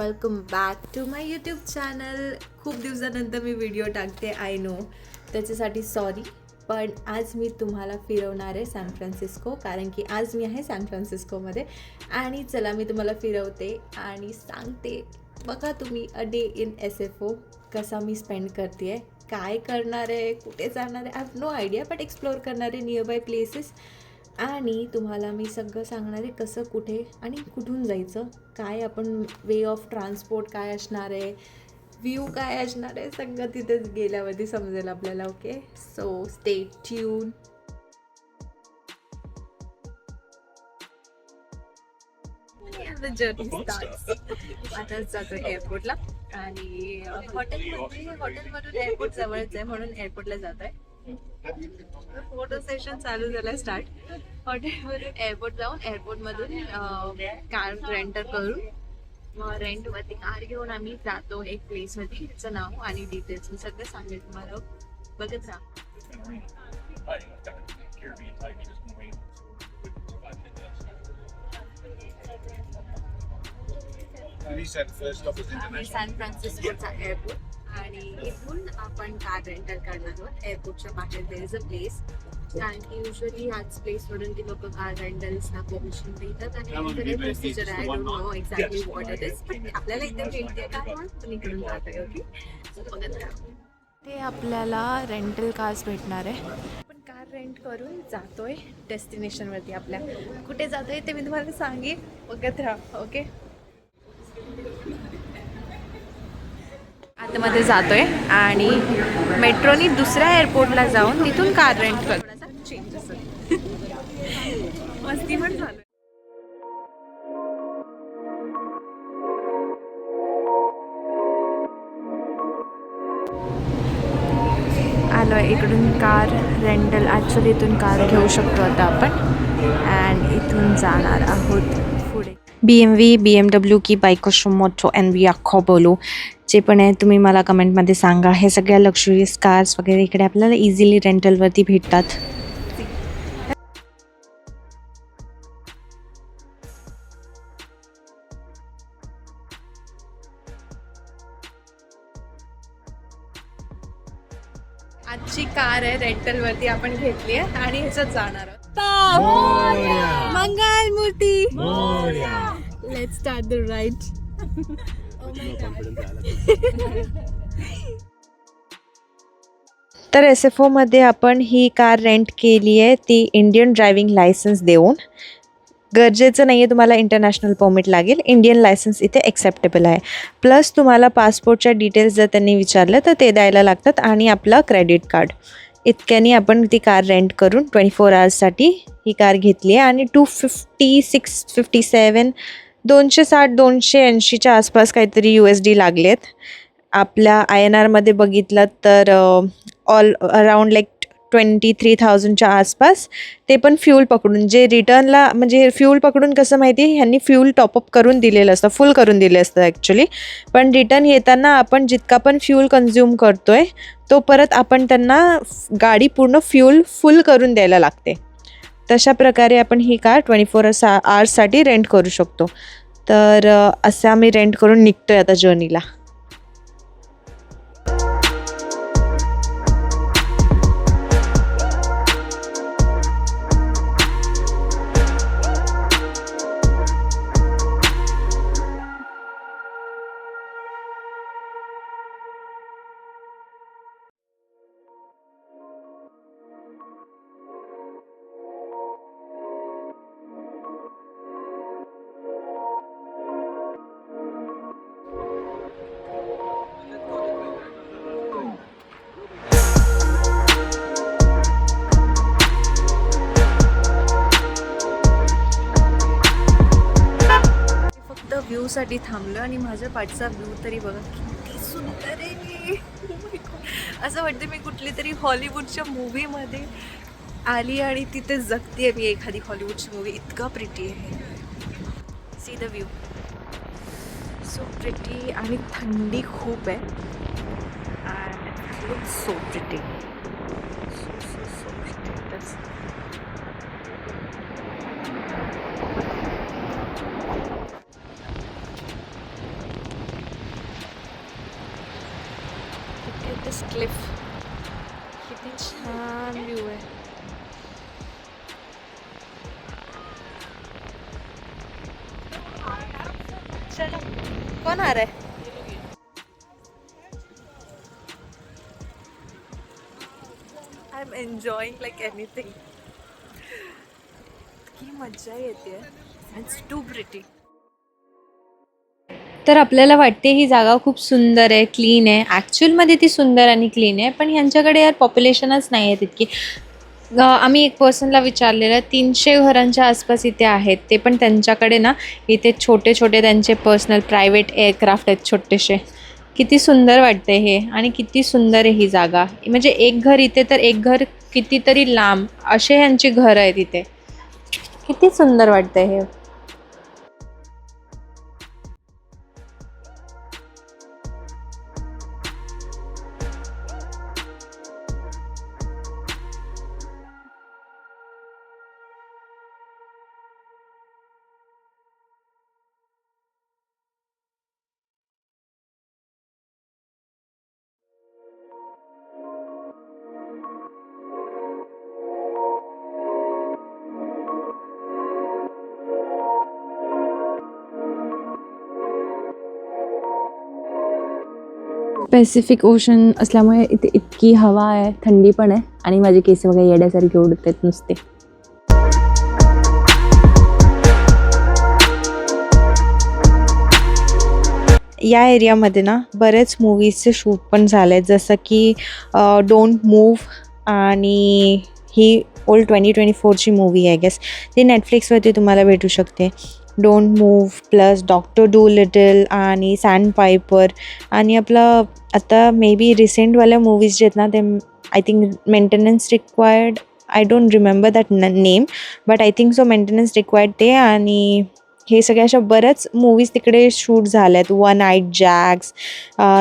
Welcome back to my YouTube channel. खूप दिवसानंतर मी व्हिडिओ टाकते, आय नो, त्याच्यासाठी सॉरी. पण आज मी तुम्हाला फिरवणार आहे सॅन फ्रान्सिस्को, कारण की आज मी आहे सॅन फ्रान्सिस्कोमध्ये. आणि चला मी तुम्हाला फिरवते आणि सांगते. बघा तुम्ही अ डे इन SF कसा मी स्पेंड करते आहे, काय करणार आहे, कुठे जाणार आहे, I have no idea, but explore करणार आहे नियर बाय प्लेसेस. आणि तुम्हाला मी सगळं सांगणार आहे कसं, कुठे आणि कुठून जायचं, काय आपण वे ऑफ ट्रान्सपोर्ट काय असणार आहे, व्ह्यू काय असणार आहे, सगळं तिथेच गेल्यावरती समजेल आपल्याला. Okay, so stay tune. Journey starts. आताच जातो एअरपोर्टला आणि हॉटेलमधून एअरपोर्ट जवळच आहे म्हणून एअरपोर्टला जात आहे. फोटो सेशन चालू झालं स्टार्ट. हॉटेलमधून एअरपोर्ट जाऊन एअरपोर्टमधून कार रेंटर करून रेंटवरती कार घेऊन आम्ही जातो एक प्लेसवरती. त्याचं नाव आणि डिटेल्स मी सगळं सांगेल तुम्हाला, बघत राहा. सॅन फ्रान्सिस्कोचा एअरपोर्ट आणि इथून आपण कार रेंटल करणार आहोत. एअरपोर्टच्या बाहेर देर इज अ प्लेस, कारण की युजली ह्याच प्लेसवरून ती लोक कार रेंटल्सला परमिशन देतात आणि प्रोसिजर आहे. I don't no exactly what it is, पण आपल्याला इथे भेटते कार म्हणून तुम्ही इकडून जात आहे. ओके, बघत राहा. ते आपल्याला रेंटल कार्स भेटणार आहे. आपण कार रेंट करून जातोय डेस्टिनेशनवरती. आपल्या कुठे जातोय ते मी तुम्हाला सांगेन, बघत राहा. ओके, आतमध्ये जातोय आणि मेट्रोनी दुसऱ्या एअरपोर्टला जाऊन तिथून कार रेंट कर. थोडासा चेंज असेल, मस्ती पण झालं. आलो इकडून कार रेंटल. ॲक्च्युली इथून कार घेऊ शकतो आता आपण अँड इथून जाणार आहोत पुढे. BMW की बाईक मोटो NV बोलू जे पण आहे तुम्ही मला कमेंटमध्ये सांगा. हे सगळ्या लक्झुरियस कार्स वगैरे इकडे आपल्याला इझिली रेंटलवरती भेटतात. आजची कार आहे रेंटलवरती आपण घेतली आहे आणि ह्याच्यात जाणार आहोत. मंगल मूर्ती, लेट्स स्टार्ट द राईड. तर SFOमध्ये आपण ही कार रेंट केली आहे ती इंडियन ड्रायव्हिंग लायसन्स देऊन. गरजेचं नाही आहे तुम्हाला इंटरनॅशनल परमिट लागेल, इंडियन लायसन्स इथे एक्सेप्टेबल आहे. प्लस तुम्हाला पासपोर्टच्या डिटेल्स जर त्यांनी विचारलं तर ते द्यायला लागतात आणि आपलं क्रेडिट कार्ड. इतक्यानी आपण ती कार रेंट करून 24 आवर्ससाठी ही कार घेतली आहे आणि 256-57 260-280च्या आसपास काहीतरी USD लागलेत. आपल्या INRमध्ये बघितलं तर ऑल अराउंड लाईक 23,000च्या आसपास. ते पण फ्यूल पकडून. जे रिटर्नला म्हणजे फ्यूल पकडून कसं माहिती आहे, ह्यांनी फ्यूल टॉपअप करून दिलेलं असतं, फुल करून दिले असतं ॲक्च्युली. पण रिटर्न येताना आपण जितका पण फ्यूल कन्झ्युम करतो आहे तो परत आपण त्यांना गाडी पूर्ण फ्यूल फुल करून द्यायला लागते. तशा प्रकारे आपण ही कार 24 आवर्ससाठी रेंट करू शकतो. तर असं आम्ही रेंट करून निघतो आहे आता जर्नीला. व्ह्यूसाठी थांबलो आणि माझ्या पाठचा व्ह्यू तरी बघा किती सुंदर आहे. असं वाटतं मी कुठली तरी हॉलिवूडच्या मूवीमध्ये आली आणि तिथे जगते मी एखादी हॉलिवूडची मूवी. इतका प्रिटी आहे. See the view, so pretty. आणि थंडी खूप आहे and it looks so pretty. So pretty. This cliff. किती छान व्ह्यू आहे. चलो, कोण आ रहा है? I am enjoying like anything. इतकी मज्जा येते. It's too pretty. तर आपल्याला वाटते ही जागा खूप सुंदर आहे, क्लीन आहे. ॲक्च्युअलमध्ये ती सुंदर आणि क्लीन आहे, पण ह्यांच्याकडे यार पॉप्युलेशनच नाही आहे तितकी. आम्ही एक पर्सनला विचारलेलं, 300 घरांच्या आसपास इथे आहेत. ते पण त्यांच्याकडे ना इथे छोटे छोटे त्यांचे पर्सनल प्रायव्हेट एअरक्राफ्ट आहेत छोटेसे. किती सुंदर वाटते हे, आणि किती सुंदर आहे ही जागा. म्हणजे एक घर इथे तर एक घर कितीतरी लांब असे ह्यांची घरं आहेत इथे. किती सुंदर वाटतंय हे. पॅसिफिक ओशन असल्यामुळे इथे इतकी हवा आहे, थंडी पण आहे आणि माझे केस वगैरे येड्यासारखे उडत आहेत नुसते. या एरियामध्ये ना बरेच मूवीजचे शूट पण झाले आहेत, जसं की डोंट मूव्ह, आणि ही ओल्ड 2024ची मूवी आहे गेस. ती नेटफ्लिक्सवरती तुम्हाला भेटू शकते. Don't move plus doctor do little आणि सँड पायपर, आणि आपलं आता मे बी रिसेंटवाल्या मूवीज जे आहेत ना ते I think maintenance required. I don't remember that name, but I think so maintenance required ते. आणि हे सगळ्या अशा बऱ्याच मूवीज तिकडे शूट झाल्या आहेत. One Eyed Jacks,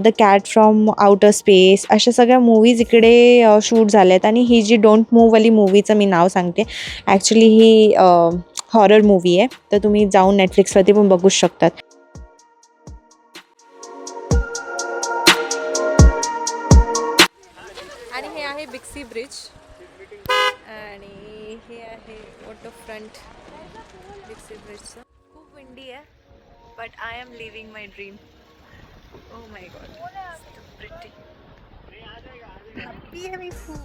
the Cat from Outer Space, अशा सगळ्या मूवीज इकडे शूट झाल्या आहेत. आणि ही जी डोंट मूव्हवाली मूवीचं मी नाव सांगते, ॲक्च्युली ही हॉरर मूवी आहे, तर तुम्ही जाऊन नेटफ्लिक्सवरती पण बघूच शकतात. आणि हे आहे बिग सी ब्रिज, आणि हे आहे वॉटरफ्रंट बिग सी ब्रिजचं. खूप विंडी आहे, but I am living my dream. Oh my God, pretty. Happy आहे मी खूप.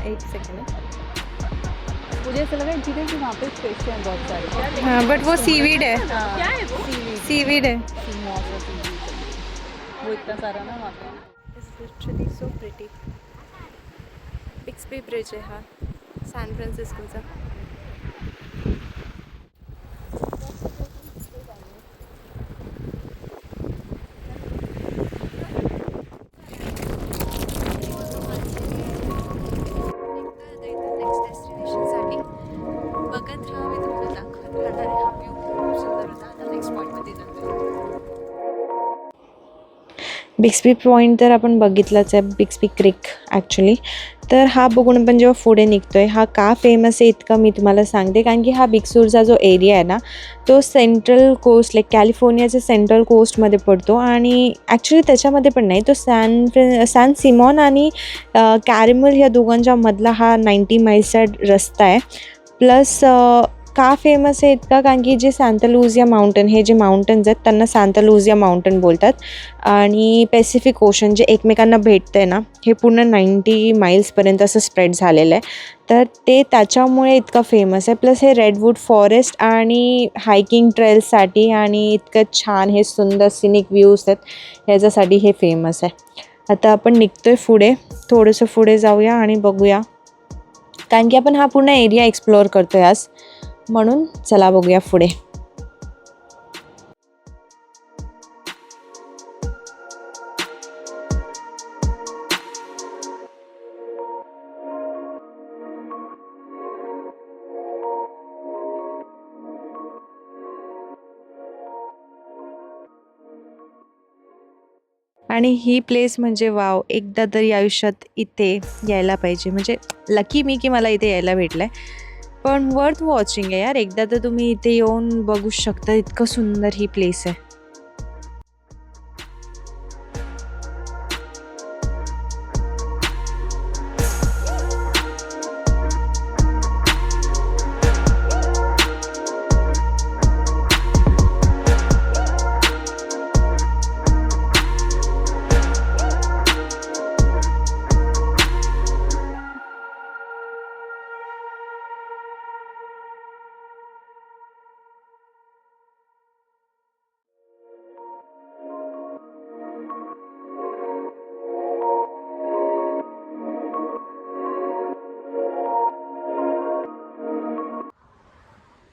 एक सेकंड. मुझे ऐसा लगा जिधर कि वहाँ पे फिश हैं बहुत सारे. हाँ, बट वो सीवीड है. क्या है वो? सीवीड है. वो इतना सारा ना वहाँ पे. It's literally so pretty. Bixby bridge आहे हा, सॅन फ्रान्सिस्कोचा. नेक्स्ट डेस्टिनेशनसाठी बघत राहा, मी तुम्हाला दाखवत राहणार आहे. हा व्ह्यू खूप सुंदर होता. आता नेक्स्ट पॉईंटमध्ये जातो. बिक्सबी पॉईंट तर आपण बघितलंच आहे, बिक्सबी क्रिक ॲक्च्युली. तर हा बघून आपण जेव्हा पुढे निघतो आहे, हा का फेमस आहे इतकं मी तुम्हाला सांगते. कारण की हा बिग सूरचा जो एरिया आहे ना, तो सेंट्रल कोस्ट लाईक कॅलिफोर्नियाच्या सेंट्रल कोस्टमध्ये पडतो. आणि ॲक्च्युली त्याच्यामध्ये पण नाही, तो सॅन सिमॉन आणि कॅरेमल ह्या दोघांच्या मधला हा 90 माईल्सचा रस्ता आहे. प्लस का फेमस आहे इतका, कारण की जे सांता लुझिया माउंटन, हे जे माउंटन्स आहेत त्यांना सांता लुझिया माउंटन बोलतात. आणि पॅसिफिक ओशन जे एकमेकांना भेटतं आहे ना, हे पूर्ण 90 माईल्सपर्यंत असं स्प्रेड झालेलं आहे. तर ते त्याच्यामुळे इतकं फेमस आहे. प्लस हे रेडवूड फॉरेस्ट आणि हायकिंग ट्रेल्ससाठी आणि इतकं छान हे सुंदर सिनिक व्ह्यूज आहेत, ह्याच्यासाठी हे फेमस आहे. आता आपण निघतो आहे पुढे, थोडंसं पुढे जाऊया आणि बघूया, कारण की आपण हा पूर्ण एरिया एक्सप्लोअर करतो आहे आज. म्हणून चला बघूया पुढे. आणि ही प्लेस म्हणजे वाव, एकदा तरी आयुष्यात इथे यायला पाहिजे. म्हणजे लकी मी की मला इथे यायला भेटलं आहे. पण वर्थ वॉचिंग आहे यार, एकदा तर तुम्ही इथे येऊन बघू शकता, इतकं सुंदर ही प्लेस आहे.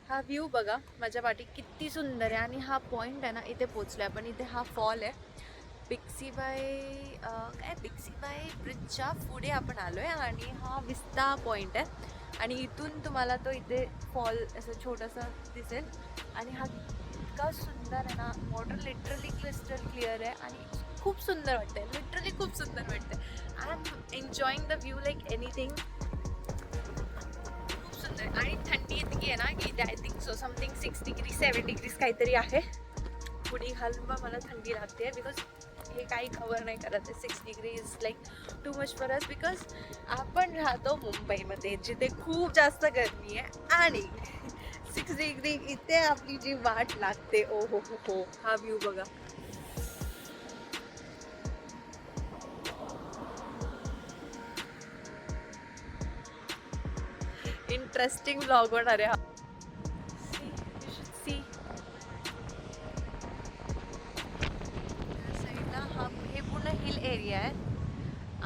हा व्ह्यू बघा माझ्या पाठी किती सुंदर आहे. आणि हा पॉईंट आहे ना, इथे पोचलो आहे आपण. इथे हा फॉल आहे, बिक्सीबाई ब्रिजच्या पुढे आपण आलो आहे. आणि हा विस्ता पॉईंट आहे. आणि इथून तुम्हाला तो इथे फॉल असं छोटासा दिसेल. आणि हा इतका सुंदर आहे ना, वॉटर लिटरली क्रिस्टल क्लिअर आहे आणि खूप सुंदर वाटते, लिटरली खूप सुंदर वाटते. I am enjoying the view like anything. आणि थंडी इतकी आहे ना की I think so something 6 degree 7 degrees काहीतरी आहे. पुढे घालून मला थंडी लागते बिकॉज हे काही कवर नाही करत आहे. 6 degree is like too much for us because आपण राहतो मुंबईमध्ये जिथे खूप जास्त गरमी आहे. आणि 6 डिग्री इथे आपली जी वाट लागते, ओ हो हो हो. हा व्ह्यू बघा. इंटरेस्टिंग व्लॉग होणार आहे हा. सी साईडला हे पूर्ण हिल एरिया आहे.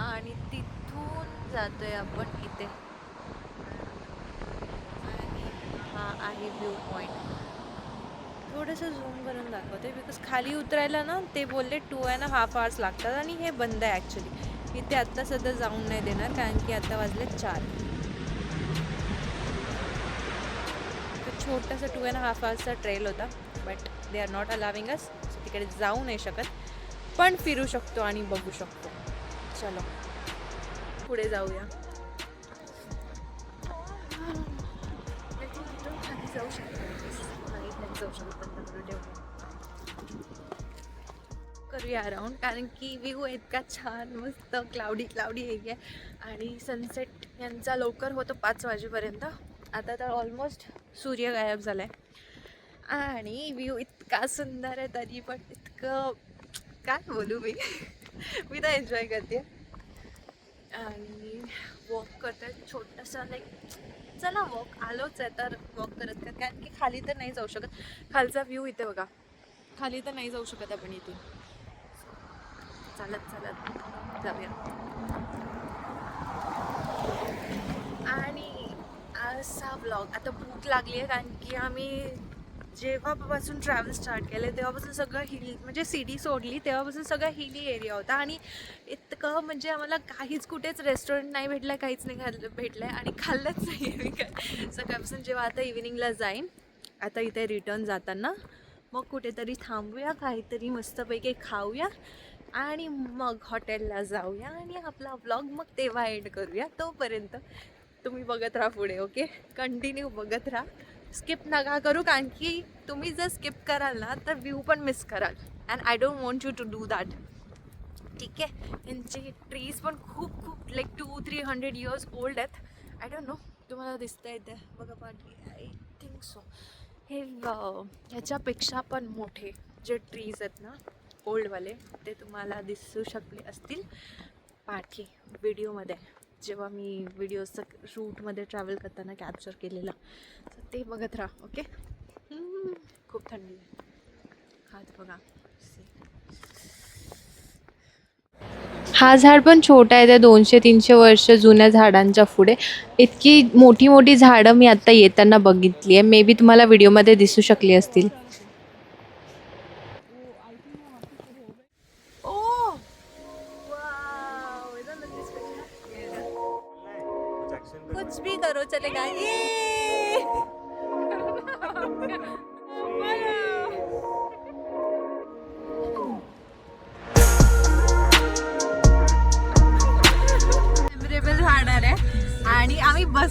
आणि तिथून जातोय आपण इथे. आणि हा आहे व्ह्यू पॉईंट. थोडंसं झूम करून दाखवते बिकॉज खाली उतरायला ना ते बोलले 2.5 hours लागतात. आणि हे बंद आहे ॲक्च्युली. इथे आत्ता सध्या जाऊन नाही देणार कारण की आता वाजले 4. छोटासा 2.5 hours ट्रेल होता. But they are not allowing us. So तिकडे जाऊ नाही शकत, पण फिरू शकतो आणि बघू शकतो. चलो पुढे जाऊया. खाली जाऊ शकतो नाही जाऊ शकत, बंद करून ठेवू. करूया अराउंड कारण की व्ह्यू इतका छान मस्त क्लाउडी एरिया. आणि सनसेट यांचा लवकर होतो 5 वाजेपर्यंत. आता तर ऑलमोस्ट सूर्य गायब झाला आहे. आणि व्ह्यू इतका सुंदर आहे तरी पण इतकं काय बोलू मी. मी तर एन्जॉय करते. आणि वॉक करते छोटासा लाईक चला वॉक आलोच आहे तर वॉक करत कर कारण की खाली तर नाही जाऊ शकत. खालचा व्ह्यू इथे बघा. खाली तर नाही जाऊ शकत आपण इथून. चालत जाऊया. आणि असा ब्लॉग. आता भूक लागली आहे कारण की आम्ही जेव्हापासून ट्रॅव्हल स्टार्ट केलं तेव्हापासून सगळं हिल म्हणजे सिटी सोडली तेव्हापासून सगळं हिली एरिया होता. आणि इतकं म्हणजे आम्हाला काहीच कुठेच रेस्टॉरंट नाही भेटलं, काहीच नाही भेटलं आहे. आणि खाल्लंच नाही आहे मी काय सकाळपासून. जेव्हा आता इव्हिनिंगला जाईन आता इथे रिटर्न जाताना मग कुठेतरी थांबूया, काहीतरी मस्तपैकी खाऊया आणि मग हॉटेलला जाऊया. आणि आपला व्लॉग मग तेव्हा एंड करूया. तोपर्यंत तुम्ही बघत राहा पुढे. ओके, कंटिन्यू बघत राहा, स्किप नका करू कारण की तुम्ही जर स्किप कराल ना तर व्ह्यू पण मिस कराल. And I don't want you to do that. ठीक आहे. यांचे ट्रीज पण खूप लाईक 200-300 years ओल्ड आहेत. आय डोंट नो तुम्हाला दिसतं आहे ते बघा पाठी. आय थिंक सो हे ह्याच्यापेक्षा पण मोठे जे ट्रीज आहेत ना ओल्डवाले ते तुम्हाला दिसू शकले असतील पाठी व्हिडिओमध्ये जेव्हा मी व्हिडिओचं शूटमध्ये ट्रॅव्हल करताना कॅप्चर केलेलं. तर ते बघत राहा. ओके. खूप थंडी आहे. हात बघा. हा झाड पण छोटा आहे त्या 200-300 वर्ष जुन्या झाडांच्या पुढे. इतकी मोठी झाडं मी आत्ता येताना बघितली आहे. मे बी तुम्हाला व्हिडिओमध्ये दिसू शकली असतील. कुछ भी करो चलेगा. ये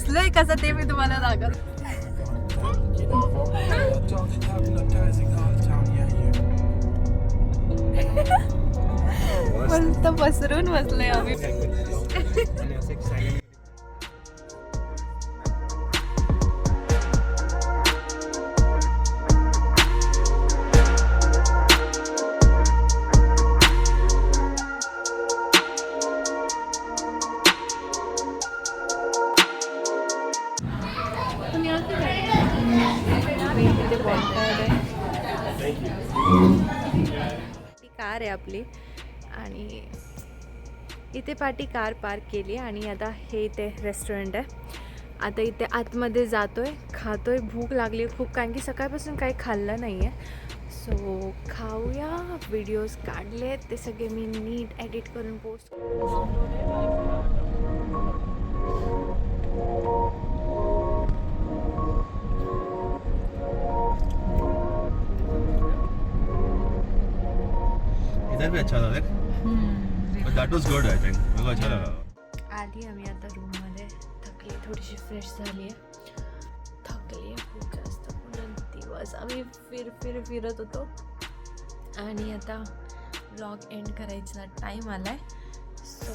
बसलोय कसं ते मी तुम्हाला दाखवते. मस्त पसरून बसलोय आम्ही. कार आहे आपली आणि इथे पाठी कार पार्क केली आणि आता हे इथे रेस्टॉरंट आहे. आता इथे आतमध्ये जातोय, खातोय, भूक लागली खूप कारण की सकाळपासून काही खाल्लं नाही आहे. सो खाऊया. व्हिडिओज काढले ते सगळे मी नीट एडिट करून पोस्ट. इधर भी अच्छा था देख, but that was good I think. मेरे को अच्छा लगा. आली आम्ही आता रूममध्ये. थकली, थोडीशी फ्रेश झाली आहे. थकली आहे खूप जास्त. पूर्ण दिवस आम्ही फिरत होतो आणि आता व्लॉग एंड करायचा टाईम आला आहे. सो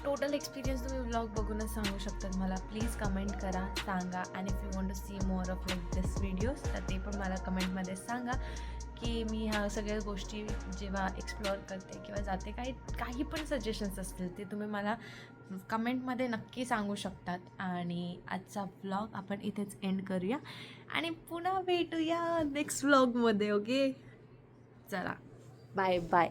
टोटल एक्सपिरियन्स तुम्ही व्लॉग बघूनच सांगू शकतात मला. प्लीज कमेंट करा, सांगा. आणि if you want to see more of like this videos तर ते पण मला कमेंटमध्ये सांगा की मी ह्या सगळ्या गोष्टी जेव्हा एक्सप्लोअर करते किंवा जाते काही पण सजेशन्स असतील ते तुम्ही मला कमेंटमध्ये नक्की सांगू शकतात. आणि आजचा व्लॉग आपण इथेच एंड करूया आणि पुन्हा भेटूया नेक्स्ट व्लॉगमध्ये. ओके, चला बाय बाय.